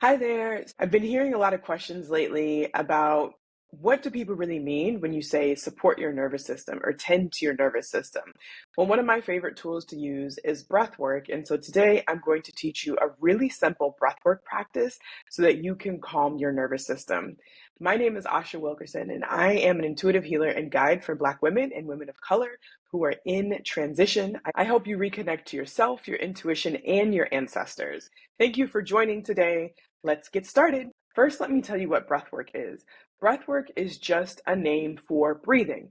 Hi there. I've been hearing a lot of questions lately about what do people really mean when you say support your nervous system or tend to your nervous system? Well, one of my favorite tools to use is breath work. And so today I'm going to teach you a really simple breath work practice so that you can calm your nervous system. My name is Asha Wilkerson, and I am an intuitive healer and guide for Black women and women of color who are in transition. I help you reconnect to yourself, your intuition, and your ancestors. Thank you for joining today. Let's get started. First, let me tell you what breathwork is. Breathwork is just a name for breathing.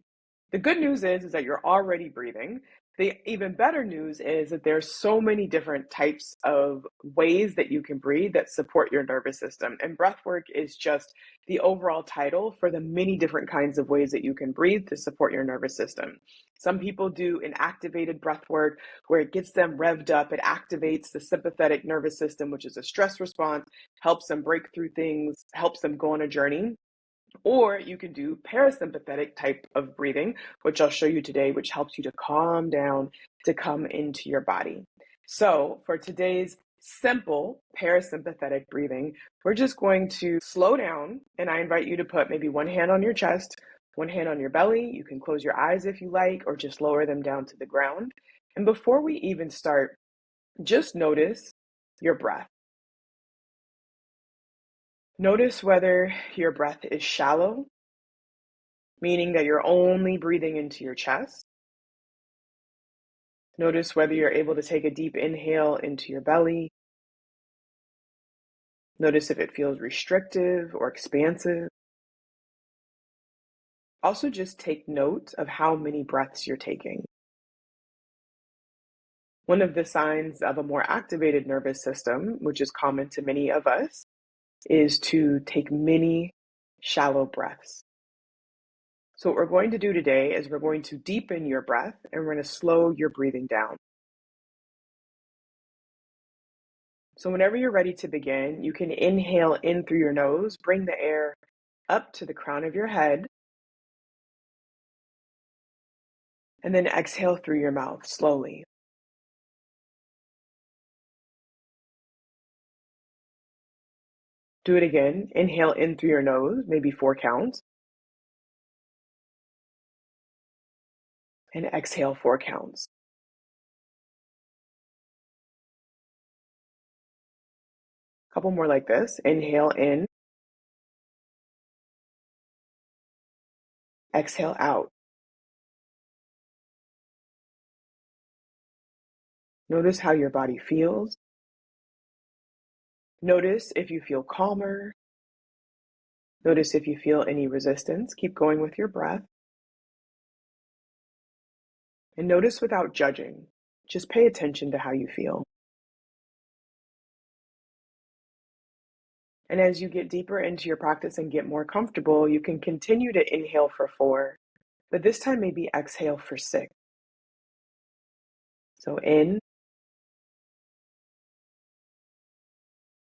The good news is that you're already breathing. The even better news is that there's so many different types of ways that you can breathe that support your nervous system. And breathwork is just the overall title for the many different kinds of ways that you can breathe to support your nervous system. Some people do an activated breath work where it gets them revved up. It activates the sympathetic nervous system, which is a stress response, helps them break through things, helps them go on a journey. Or you can do parasympathetic type of breathing, which I'll show you today, which helps you to calm down, to come into your body. So for today's simple parasympathetic breathing, we're just going to slow down, and I invite you to put maybe one hand on your chest, one hand on your belly. You can close your eyes if you like, or just lower them down to the ground. And before we even start, just notice your breath. Notice whether your breath is shallow, meaning that you're only breathing into your chest. Notice whether you're able to take a deep inhale into your belly. Notice if it feels restrictive or expansive. Also, just take note of how many breaths you're taking. One of the signs of a more activated nervous system, which is common to many of us, is to take many shallow breaths. So what we're going to do today is we're going to deepen your breath and we're going to slow your breathing down. So whenever you're ready to begin, you can inhale in through your nose, bring the air up to the crown of your head, and then exhale through your mouth slowly. Do it again. Inhale in through your nose, maybe 4 counts, and exhale 4 counts. A couple more like this. Inhale in, exhale out. Notice how your body feels. Notice if you feel calmer. Notice if you feel any resistance. Keep going with your breath. And notice without judging. Just pay attention to how you feel. And as you get deeper into your practice and get more comfortable, you can continue to inhale for 4, but this time maybe exhale for 6. So in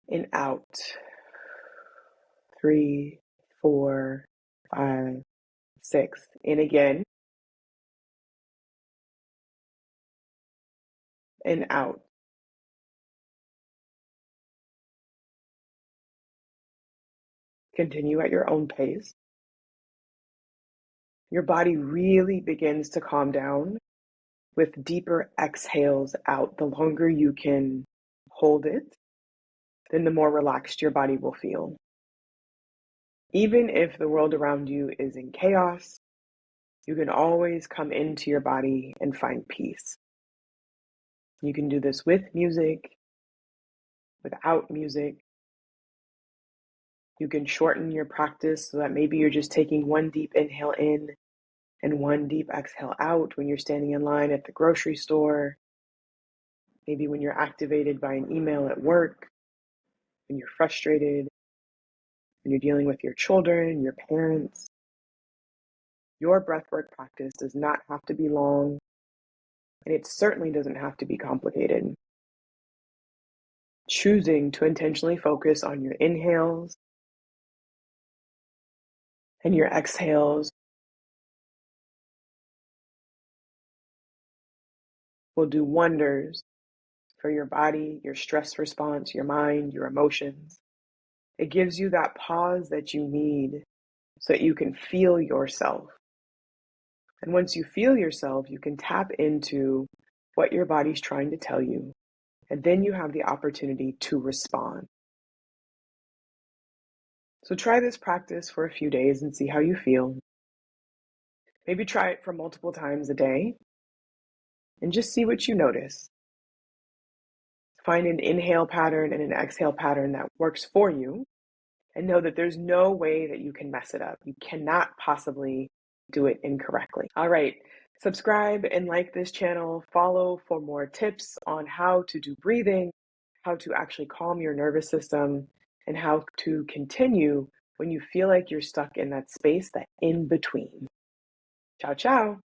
and out. 3, 4, 5, 6. In again and out. Continue at your own pace. Your body really begins to calm down with deeper exhales out. The longer you can hold it, then the more relaxed your body will feel. Even if the world around you is in chaos, you can always come into your body and find peace. You can do this with music, without music. You can shorten your practice so that maybe you're just taking one deep inhale in and one deep exhale out when you're standing in line at the grocery store, maybe when you're activated by an email at work, when you're frustrated, when you're dealing with your children, your parents. Your breathwork practice does not have to be long, and it certainly doesn't have to be complicated. Choosing to intentionally focus on your inhales and your exhales will do wonders for your body, your stress response, your mind, your emotions. It gives you that pause that you need so that you can feel yourself. And once you feel yourself, you can tap into what your body's trying to tell you. And then you have the opportunity to respond. So try this practice for a few days and see how you feel. Maybe try it for multiple times a day and just see what you notice. Find an inhale pattern and an exhale pattern that works for you, and know that there's no way that you can mess it up. You cannot possibly do it incorrectly. All right, subscribe and like this channel. Follow for more tips on how to do breathing, how to actually calm your nervous system, and how to continue when you feel like you're stuck in that space, that in between. Ciao, ciao.